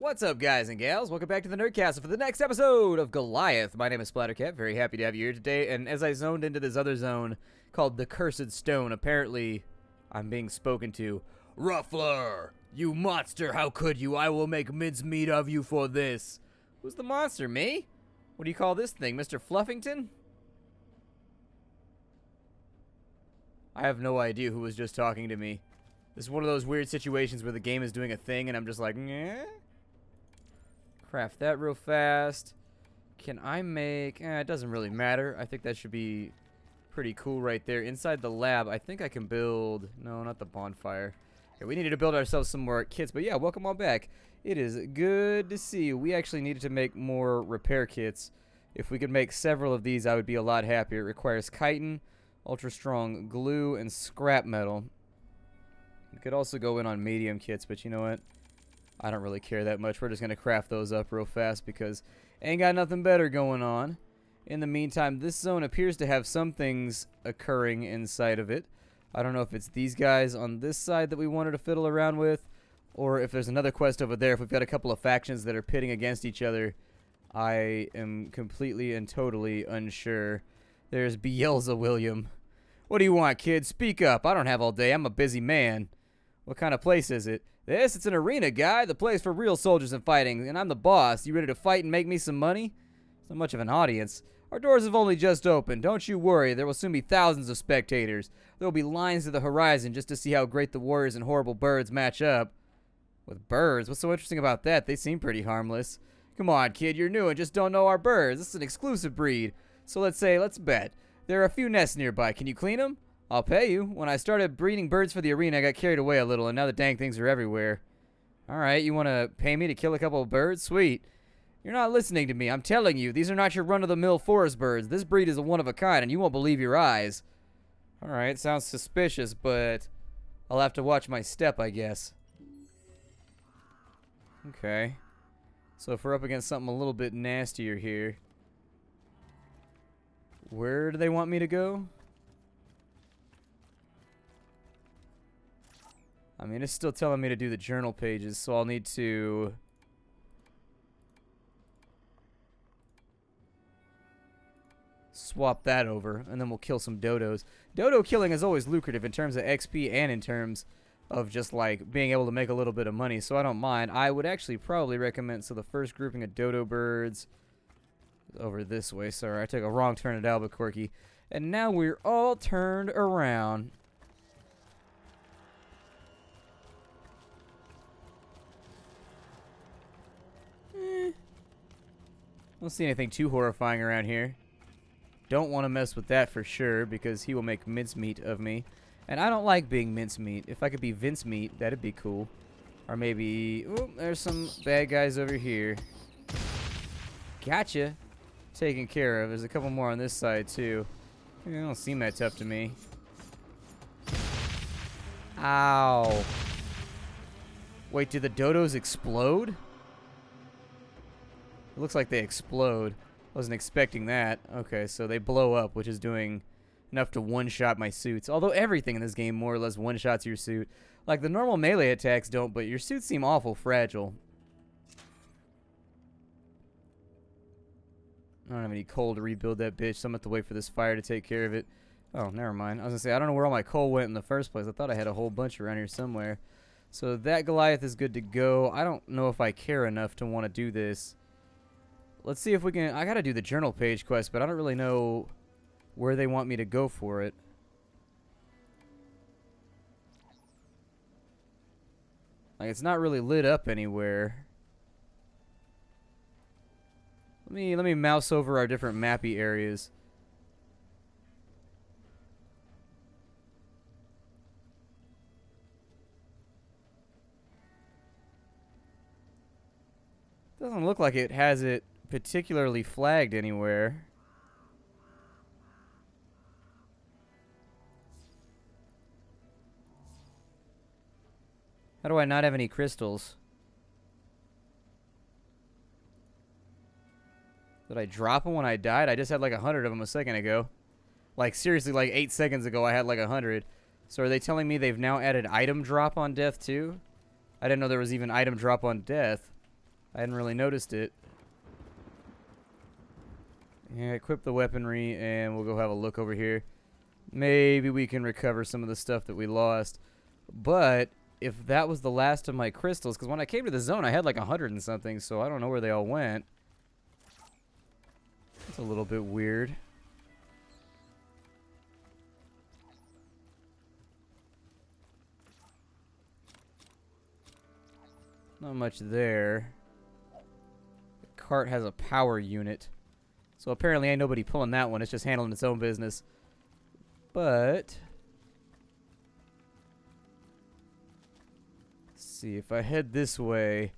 What's up, guys and gals? Welcome back to the Nerdcast for the next episode of Goliath. My name is Splattercat. Very happy to have you here today. And as I zoned into this other zone called the Cursed Stone, apparently I'm being spoken to. Ruffler, you monster! How could you? I will make mincemeat of you for this. Who's the monster? Me? What do you call this thing, Mr. Fluffington? I have no idea who was just talking to me. This is one of those weird situations where the game is doing a thing and I'm just like, nah. Craft that real fast. Can I make... it doesn't really matter. I think that should be pretty cool right there. Inside the lab, I think I can build... No, not the bonfire. Okay, we needed to build ourselves some more kits. But yeah, welcome on back. It is good to see you. We actually needed to make more repair kits. If we could make several of these, I would be a lot happier. It requires chitin, ultra strong glue, and scrap metal. We could also go in on medium kits, but you know what? I don't really care that much. We're just going to craft those up real fast because ain't got nothing better going on. In the meantime, this zone appears to have some things occurring inside of it. I don't know if it's these guys on this side that we wanted to fiddle around with, or if there's another quest over there. If we've got a couple of factions that are pitting against each other, I am completely and totally unsure. There's Beelzebub William. What do you want, kid? Speak up. I don't have all day. I'm a busy man. What kind of place is it? It's an arena, guy. The place for real soldiers and fighting. And I'm the boss. You ready to fight and make me some money? It's not much of an audience. Our doors have only just opened. Don't you worry. There will soon be thousands of spectators. There will be lines to the horizon just to see how great the warriors and horrible birds match up. With birds? What's so interesting about that? They seem pretty harmless. Come on, kid. You're new and just don't know our birds. This is an exclusive breed. So let's bet. There are a few nests nearby. Can you clean them? I'll pay you. When I started breeding birds for the arena, I got carried away a little, and now the dang things are everywhere. Alright, you want to pay me to kill a couple of birds? Sweet. You're not listening to me. I'm telling you, these are not your run-of-the-mill forest birds. This breed is a one-of-a-kind, and you won't believe your eyes. Alright, sounds suspicious, but I'll have to watch my step, I guess. Okay. So if we're up against something a little bit nastier here, where do they want me to go? I mean, it's still telling me to do the journal pages, so I'll need to... swap that over, and then we'll kill some dodos. Dodo killing is always lucrative in terms of XP and in terms of just, like, being able to make a little bit of money, so I don't mind. I would actually probably recommend... So the first grouping of dodo birds is over this way. Sorry, I took a wrong turn at Albuquerque. And now we're all turned around. Don't see anything too horrifying around here. Don't want to mess with that for sure, because he will make mincemeat of me. And I don't like being mincemeat. If I could be Vince Meat, that'd be cool. Or maybe... Oh, there's some bad guys over here. Gotcha. Taken care of. There's a couple more on this side, too. They don't seem that tough to me. Ow. Wait, do the dodos explode? It looks like they explode. Wasn't expecting that. Okay, so they blow up, which is doing enough to one-shot my suits. Although everything in this game more or less one-shots your suit. Like, the normal melee attacks don't, but your suits seem awful fragile. I don't have any coal to rebuild that bitch, so I'm going to have to wait for this fire to take care of it. Oh, never mind. I was going to say, I don't know where all my coal went in the first place. I thought I had a whole bunch around here somewhere. So that Goliath is good to go. I don't know if I care enough to want to do this. Let's see if we can... I gotta do the journal page quest, but I don't really know where they want me to go for it. Like, it's not really lit up anywhere. Let me mouse over our different mappy areas. Doesn't look like it has it particularly flagged anywhere. How do I not have any crystals? Did I drop them when I died? I just had like 100 of them a second ago. Like, seriously, like 8 seconds ago I had like 100. So are they telling me they've now added item drop on death too? I didn't know there was even item drop on death. I hadn't really noticed it. Yeah, equip the weaponry, and we'll go have a look over here. Maybe we can recover some of the stuff that we lost. But if that was the last of my crystals, because when I came to the zone, I had like 100 and something, so I don't know where they all went. It's a little bit weird. Not much there. The cart has a power unit. So apparently ain't nobody pulling that one. It's just handling its own business. But let's see, if I head this way,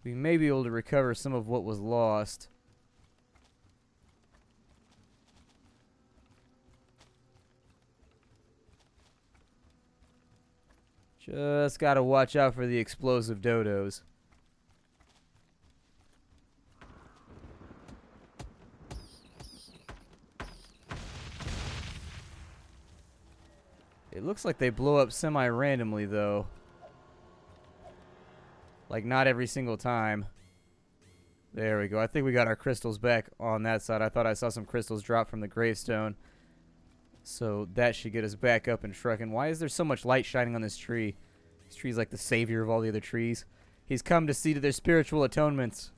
we may be able to recover some of what was lost. Just gotta watch out for the explosive dodos. It looks like they blow up semi-randomly, though. Like, not every single time. There we go. I think we got our crystals back on that side. I thought I saw some crystals drop from the gravestone. So that should get us back up and trucking. Why is there so much light shining on this tree? This tree's like the savior of all the other trees. He's come to see to their spiritual atonements.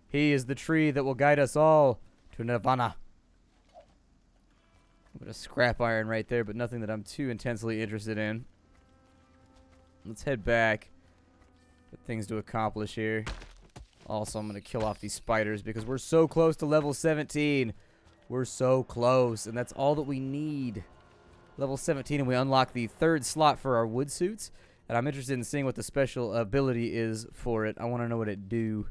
He is the tree that will guide us all to Nirvana. A bit of scrap iron right there, but nothing that I'm too intensely interested in. Let's head back. Got things to accomplish here. Also, I'm going to kill off these spiders because we're so close to level 17. We're so close, and that's all that we need. Level 17, and we unlock the 3rd slot for our wood suits. And I'm interested in seeing what the special ability is for it. I want to know what it do.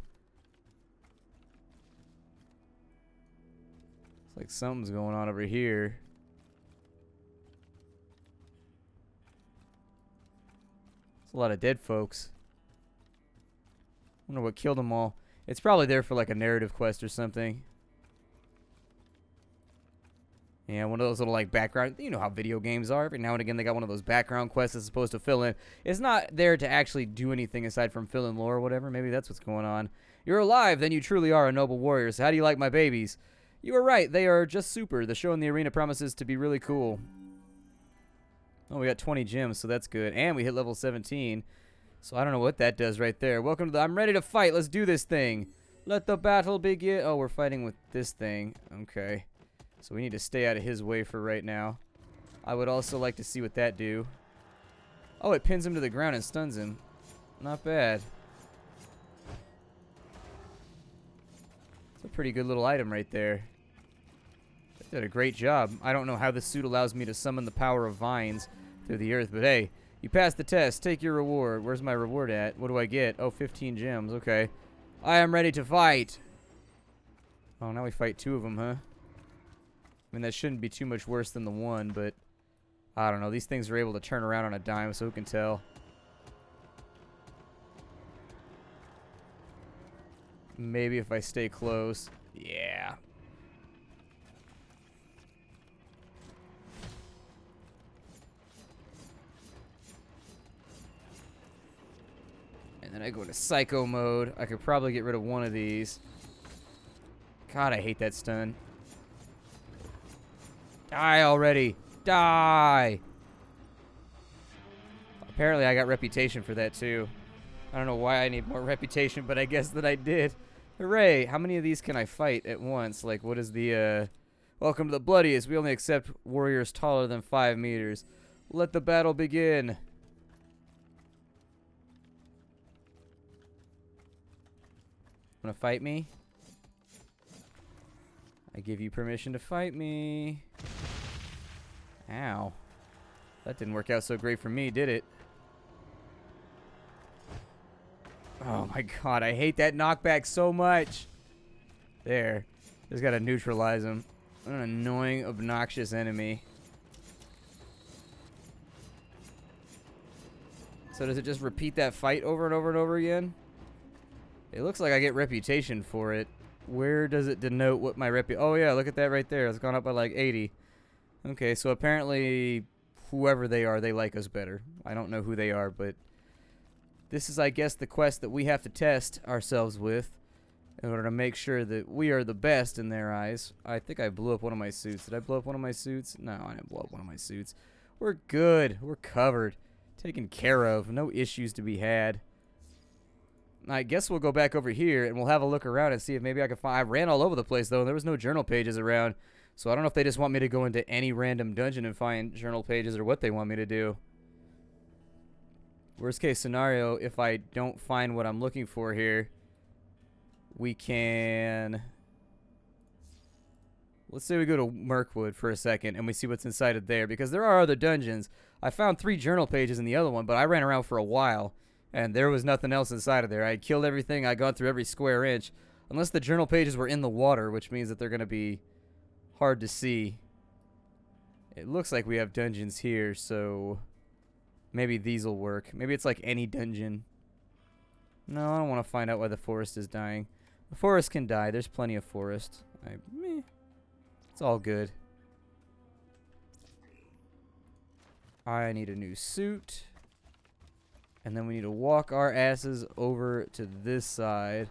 It's like something's going on over here. A lot of dead folks. Wonder what killed them all. It's probably there for like a narrative quest or something. Yeah, one of those little like background. You know how video games are. Every now and again they got one of those background quests that's supposed to fill in. It's not there to actually do anything aside from fill in lore or whatever. Maybe that's what's going on. You're alive, then you truly are a noble warrior. So how do you like my babies? You were right. They are just super. The show in the arena promises to be really cool. Oh, we got 20 gems, so that's good. And we hit level 17. So I don't know what that does right there. Welcome to the... I'm ready to fight. Let's do this thing. Let the battle begin. Oh, we're fighting with this thing. Okay. So we need to stay out of his way for right now. I would also like to see what that do. Oh, it pins him to the ground and stuns him. Not bad. It's a pretty good little item right there. Did a great job. I don't know how this suit allows me to summon the power of vines through the earth, but hey, you passed the test. Take your reward. Where's my reward at? What do I get? Oh, 15 gems. Okay. I am ready to fight. Oh, now we fight 2 of them, huh? I mean, that shouldn't be too much worse than the one, but I don't know. These things are able to turn around on a dime, so who can tell? Maybe if I stay close. Yeah. And then I go into psycho mode. I could probably get rid of one of these. God, I hate that stun. Die already. Die. Apparently I got reputation for that too. I don't know why I need more reputation, but I guess that I did. Hooray. How many of these can I fight at once? Like, what is the, Welcome to the bloodiest. We only accept warriors taller than 5 meters. Let the battle begin. Wanna fight me? I give you permission to fight me. Ow. That didn't work out so great for me, did it? Oh my god, I hate that knockback so much. There. Just gotta neutralize him. What an annoying, obnoxious enemy. So does it just repeat that fight over and over and over again? It looks like I get reputation for it. Where does it denote what my Oh yeah, look at that right there. It's gone up by like 80. Okay, so apparently whoever they are, they like us better. I don't know who they are, but This is, I guess, the quest that we have to test ourselves with in order to make sure that we are the best in their eyes. I think I blew up one of my suits. Did I blow up one of my suits? No, I didn't blow up one of my suits. We're good. We're covered. Taken care of. No issues to be had. I guess we'll go back over here and we'll have a look around and see if maybe I can find... I ran all over the place, though, and there was no journal pages around. So I don't know if they just want me to go into any random dungeon and find journal pages or what they want me to do. Worst case scenario, if I don't find what I'm looking for here, we can... Let's say we go to Mirkwood for a second and we see what's inside of there, because there are other dungeons. I found 3 journal pages in the other one, but I ran around for a while and there was nothing else inside of there. I killed everything. I got through every square inch. Unless the journal pages were in the water, which means that they're going to be hard to see. It looks like we have dungeons here, so maybe these will work. Maybe it's like any dungeon. No, I don't want to find out why the forest is dying. The forest can die. There's plenty of forest. It's all good. I need a new suit. And then we need to walk our asses over to this side.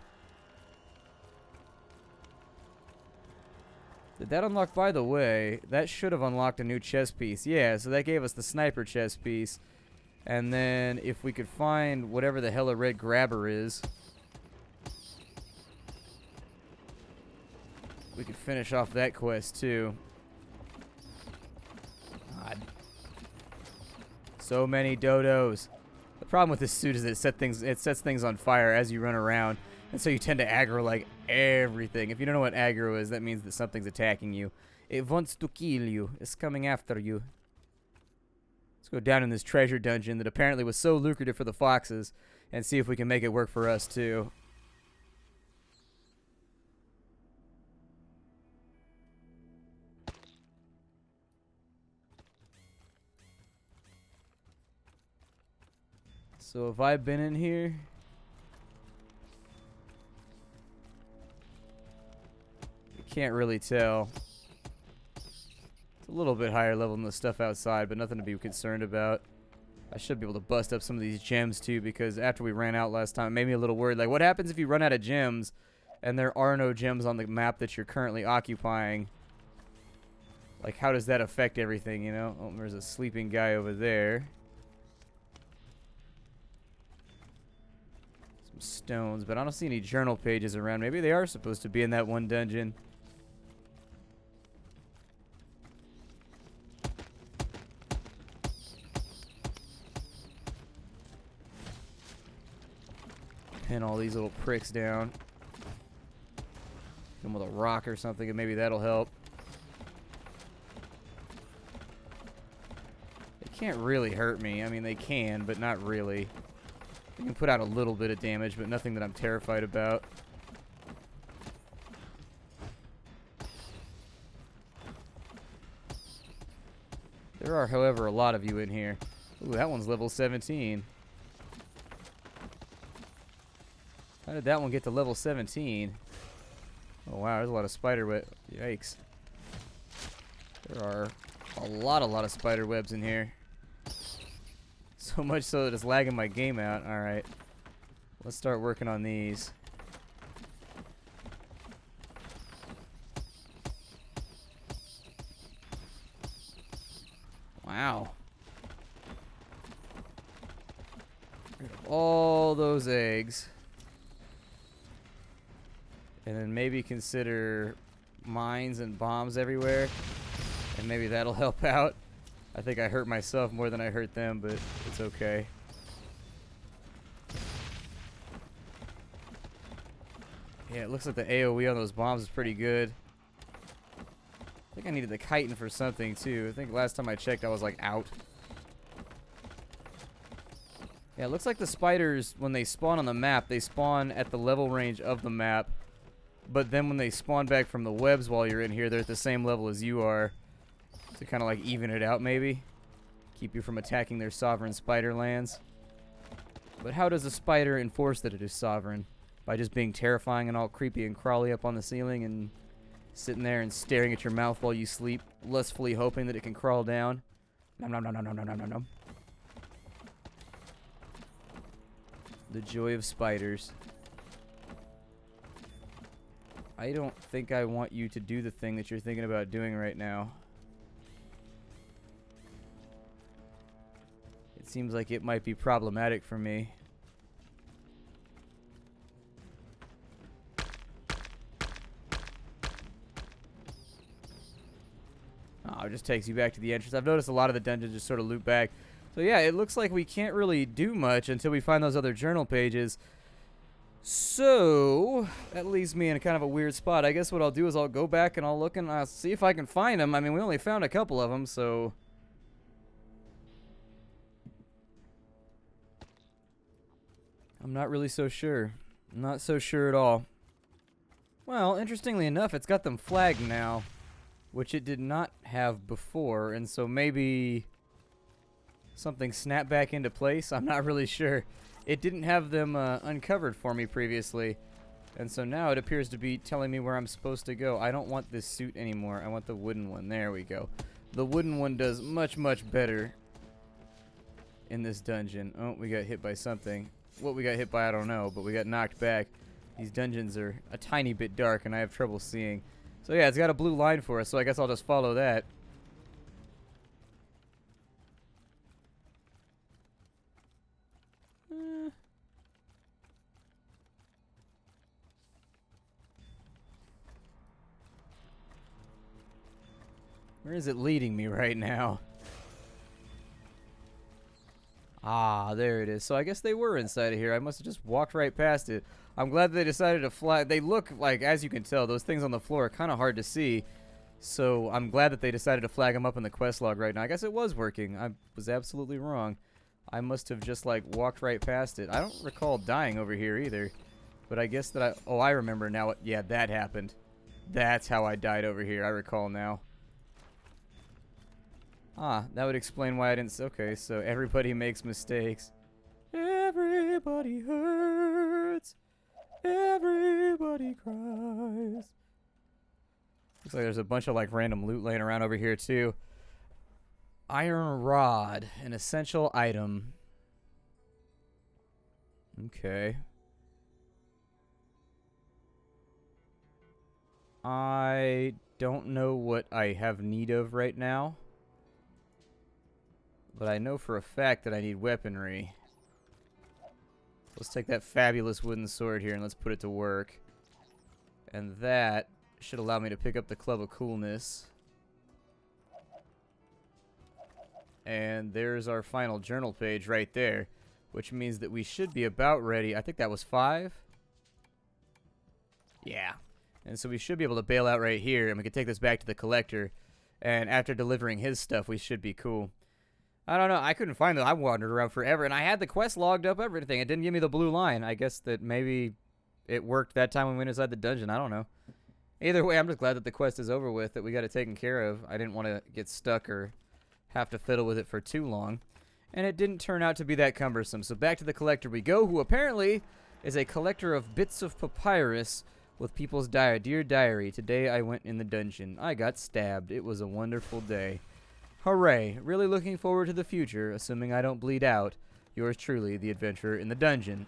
Did that unlock? By the way, that should have unlocked a new chest piece. Yeah, so that gave us the sniper chest piece. And then if we could find whatever the hell a red grabber is, we could finish off that quest too. God. So many dodos. The problem with this suit is that it sets things on fire as you run around. And so you tend to aggro like everything. If you don't know what aggro is, that means that something's attacking you. It wants to kill you. It's coming after you. Let's go down in this treasure dungeon that apparently was so lucrative for the foxes and see if we can make it work for us too. So have I been in here? Can't really tell. It's a little bit higher level than the stuff outside, but nothing to be concerned about. I should be able to bust up some of these gems too, because after we ran out last time, it made me a little worried. Like, what happens if you run out of gems and there are no gems on the map that you're currently occupying? Like, how does that affect everything, you know? Oh, there's a sleeping guy over there. Some stones, but I don't see any journal pages around. Maybe they are supposed to be in that one dungeon. Pin all these little pricks down. Hit them with a rock or something, and maybe that'll help. They can't really hurt me. I mean, they can, but not really. They can put out a little bit of damage, but nothing that I'm terrified about. There are, however, a lot of you in here. Ooh, that one's level 17. How did that one get to level 17? Oh wow, there's a lot of spider web. Yikes. There are a lot of spider webs in here. So much so that it's lagging my game out. Alright. Let's start working on these. Wow. Rid of all those eggs. And then maybe consider mines and bombs everywhere. And maybe that'll help out. I think I hurt myself more than I hurt them, but it's okay. Yeah, it looks like the AoE on those bombs is pretty good. I think I needed the chitin for something too. I think last time I checked I was like out. Yeah, it looks like the spiders, when they spawn on the map, they spawn at the level range of the map. But then when they spawn back from the webs while you're in here, they're at the same level as you are. To kind of like even it out maybe. Keep you from attacking their sovereign spider lands. But how does a spider enforce that it is sovereign? By just being terrifying and all creepy and crawly up on the ceiling and sitting there and staring at your mouth while you sleep, lustfully hoping that it can crawl down. Nom nom nom nom nom nom nom nom. The joy of spiders. I don't think I want you to do the thing that you're thinking about doing right now. It seems like it might be problematic for me. Oh, it just takes you back to the entrance. I've noticed a lot of the dungeons just sort of loop back. So yeah, it looks like we can't really do much until we find those other journal pages. So, that leaves me in kind of a weird spot. I guess what I'll do is I'll go back and I'll look and I'll see if I can find them. I mean, we only found a couple of them, so... I'm not really so sure. I'm not so sure at all. Well, interestingly enough, it's got them flagged now, which it did not have before, and so maybe something snapped back into place. I'm not really sure. It didn't have them uncovered for me previously, and so now it appears to be telling me where I'm supposed to go. I don't want this suit anymore. I want the wooden one. There we go. The wooden one does much, much better in this dungeon. Oh, we got hit by something. What we got hit by, I don't know, but we got knocked back. These dungeons are a tiny bit dark, and I have trouble seeing. So yeah, it's got a blue line for us, so I guess I'll just follow that. Where is it leading me right now? Ah, there it is. So I guess they were inside of here. I must have just walked right past it. I'm glad they decided to fly. They look like, as you can tell, those things on the floor are kind of hard to see. So I'm glad that they decided to flag them up in the quest log right now. I guess it was working. I was absolutely wrong. I must have just, like, walked right past it. I don't recall dying over here either. But I guess that I... Oh, I remember now. Yeah, that happened. That's how I died over here. I recall now. Ah, that would explain why I didn't... Okay, so everybody makes mistakes. Everybody hurts. Everybody cries. Looks like there's a bunch of, like, random loot laying around over here, too. Iron rod, an essential item. Okay. I don't know what I have need of right now. But I know for a fact that I need weaponry. Let's take that fabulous wooden sword here and let's put it to work. And that should allow me to pick up the Club of Coolness. And there's our final journal page right there, which means that we should be about ready. I think that was 5. Yeah. And so we should be able to bail out right here, and we can take this back to the collector. And after delivering his stuff, we should be cool. I don't know. I couldn't find it. I wandered around forever, and I had the quest logged up, everything. It didn't give me the blue line. I guess that maybe it worked that time when we went inside the dungeon. I don't know. Either way, I'm just glad that the quest is over with, that we got it taken care of. I didn't want to get stuck or have to fiddle with it for too long. And it didn't turn out to be that cumbersome. So back to the collector we go, who apparently is a collector of bits of papyrus with people's diary. Dear diary, today I went in the dungeon. I got stabbed. It was a wonderful day. Hooray. Really looking forward to the future, assuming I don't bleed out. Yours truly, the adventurer in the dungeon.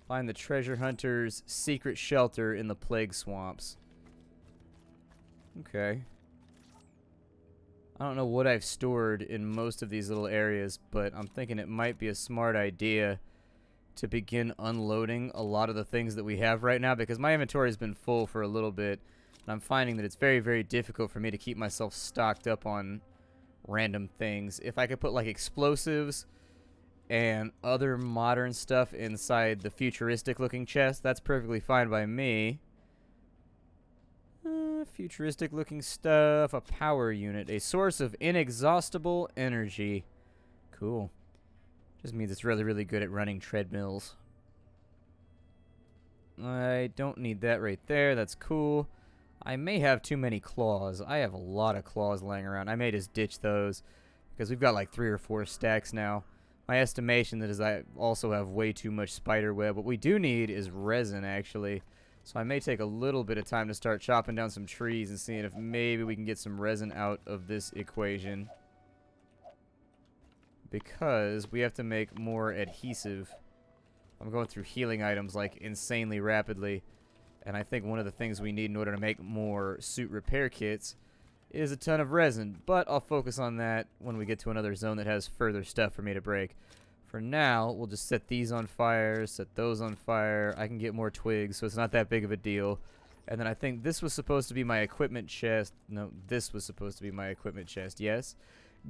Find the treasure hunter's secret shelter in the plague swamps. Okay. I don't know what I've stored in most of these little areas, but I'm thinking it might be a smart idea to begin unloading a lot of the things that we have right now, because my inventory has been full for a little bit, and I'm finding that it's very, very difficult for me to keep myself stocked up on random things. If I could put, like, explosives and other modern stuff inside the futuristic-looking chest, that's perfectly fine by me. Futuristic-looking stuff, a power unit, a source of inexhaustible energy. Cool. Just means it's really, really good at running treadmills. I don't need that right there. That's cool. I may have too many claws. I have a lot of claws laying around. I may just ditch those because we've got like 3 or 4 stacks now. My estimation is I also have way too much spider web. What we do need is resin, actually. So I may take a little bit of time to start chopping down some trees and seeing if maybe we can get some resin out of this equation. Because we have to make more adhesive. I'm going through healing items like insanely rapidly. And I think one of the things we need in order to make more suit repair kits is a ton of resin. But I'll focus on that when we get to another zone that has further stuff for me to break. For now, we'll just set these on fire, set those on fire. I can get more twigs, so it's not that big of a deal. And then I think this was supposed to be my equipment chest. No, this was supposed to be my equipment chest. Yes.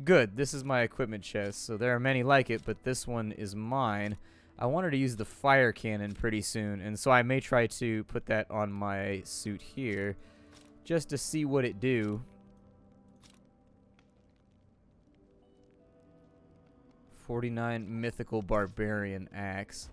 Good. This is my equipment chest. So there are many like it, but this one is mine. I wanted to use the fire cannon pretty soon, and so I may try to put that on my suit here just to see what it do. 49 mythical barbarian axe.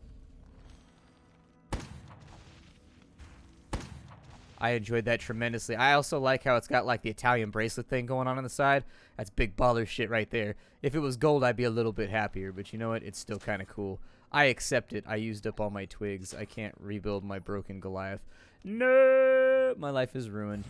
I enjoyed that tremendously. I also like how it's got like the Italian bracelet thing going on the side. That's big baller shit right there. If it was gold, I'd be a little bit happier, but you know what? It's still kind of cool. I accept it. I used up all my twigs. I can't rebuild my broken Goliath. No! My life is ruined.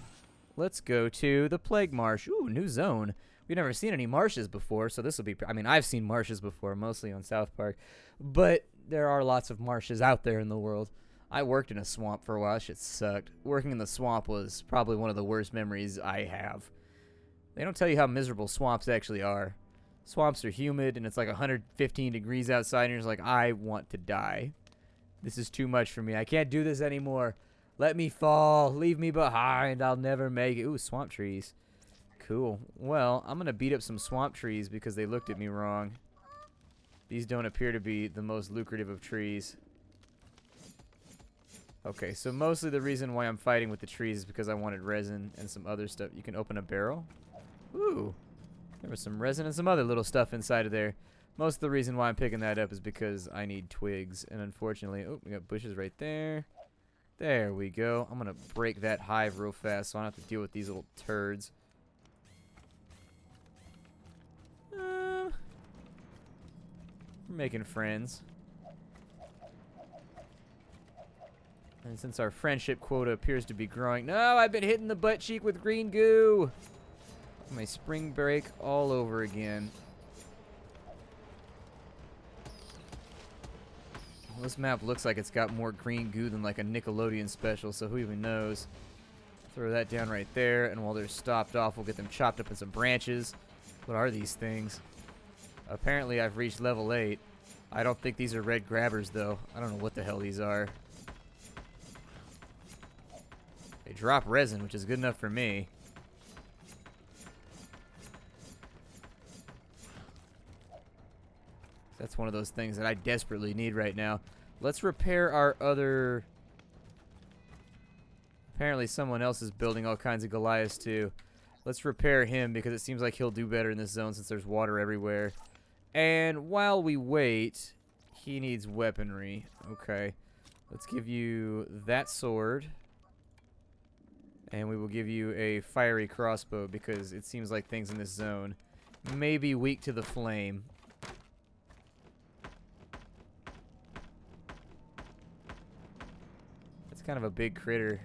Let's go to the Plague Marsh. Ooh, new zone. We've never seen any marshes before, so this will be... I mean, I've seen marshes before, mostly on South Park. But there are lots of marshes out there in the world. I worked in a swamp for a while. Shit sucked. Working in the swamp was probably one of the worst memories I have. They don't tell you how miserable swamps actually are. Swamps are humid, and it's like 115 degrees outside, and you're just like, I want to die. This is too much for me. I can't do this anymore. Let me fall. Leave me behind. I'll never make it. Ooh, swamp trees. Cool. Well, I'm going to beat up some swamp trees because they looked at me wrong. These don't appear to be the most lucrative of trees. Okay, so mostly the reason why I'm fighting with the trees is because I wanted resin and some other stuff. You can open a barrel. Ooh. There was some resin and some other little stuff inside of there. Most of the reason why I'm picking that up is because I need twigs. And unfortunately, oh, we got bushes right there. There we go. I'm going to break that hive real fast so I don't have to deal with these little turds. We're making friends. And since our friendship quota appears to be growing... No, I've been hitting the butt cheek with green goo. My spring break all over again. Well, this map looks like it's got more green goo than like a Nickelodeon special, so who even knows? Throw that down right there, and while they're stopped off, we'll get them chopped up in some branches. What are these things? Apparently, I've reached level 8. I don't think these are red grabbers, though. I don't know what the hell these are. They drop resin, which is good enough for me. That's one of those things that I desperately need right now. Let's repair our other... Apparently someone else is building all kinds of Goliaths too. Let's repair him because it seems like he'll do better in this zone since there's water everywhere. And while we wait, he needs weaponry. Okay. Let's give you that sword. And we will give you a fiery crossbow because it seems like things in this zone may be weak to the flame. That's kind of a big critter.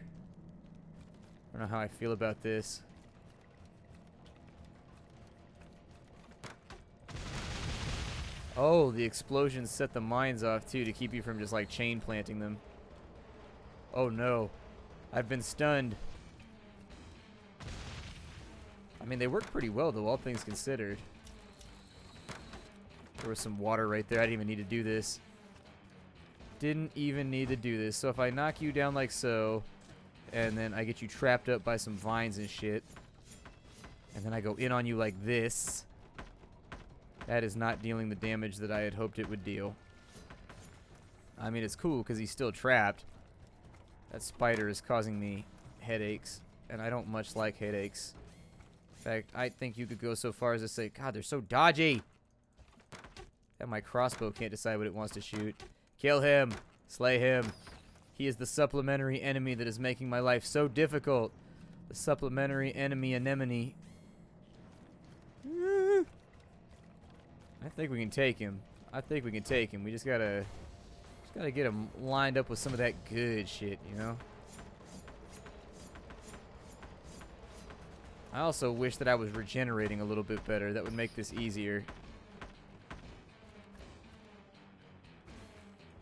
I don't know how I feel about this. Oh, the explosions set the mines off too to keep you from just like chain planting them. Oh no. I've been stunned. I mean, they work pretty well though, all things considered. There was some water right there. I didn't even need to do this. Didn't even need to do this. So if I knock you down like so, and then I get you trapped up by some vines and shit, and then I go in on you like this, that is not dealing the damage that I had hoped it would deal. I mean, it's cool because he's still trapped. That spider is causing me headaches, and I don't much like headaches. In fact, I think you could go so far as to say, God, they're so dodgy. And my crossbow can't decide what it wants to shoot. Kill him. Slay him. He is the supplementary enemy that is making my life so difficult. The supplementary enemy anemone. I think we can take him. I think we can take him. We just gotta get him lined up with some of that good shit, you know? I also wish that I was regenerating a little bit better. That would make this easier.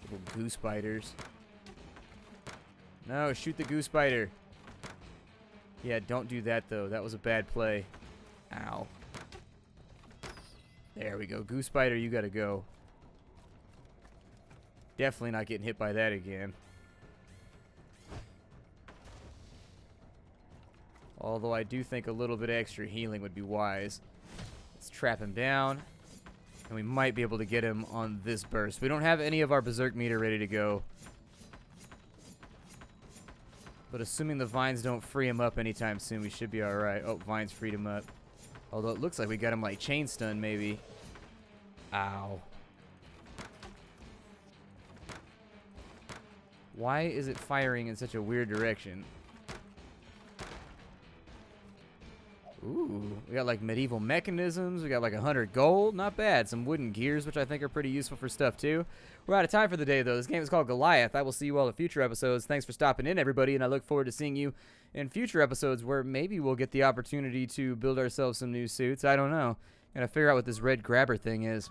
Little goose spiders. No, shoot the goose spider. Yeah, don't do that, though. That was a bad play. Ow. There we go. Goose spider, you gotta go. Definitely not getting hit by that again. Although I do think a little bit of extra healing would be wise. Let's trap him down. And we might be able to get him on this burst. We don't have any of our berserk meter ready to go. But assuming the vines don't free him up anytime soon, we should be alright. Oh, vines freed him up. Although it looks like we got him like chain stun maybe. Ow. Why is it firing in such a weird direction? Ooh, we got like medieval mechanisms. We got like 100 gold. Not bad. Some wooden gears, which I think are pretty useful for stuff too. We're out of time for the day, though. This game is called Goliath. I will see you all in future episodes. Thanks for stopping in, everybody, and I look forward to seeing you in future episodes where maybe we'll get the opportunity to build ourselves some new suits. I don't know. Gotta figure out what this red grabber thing is.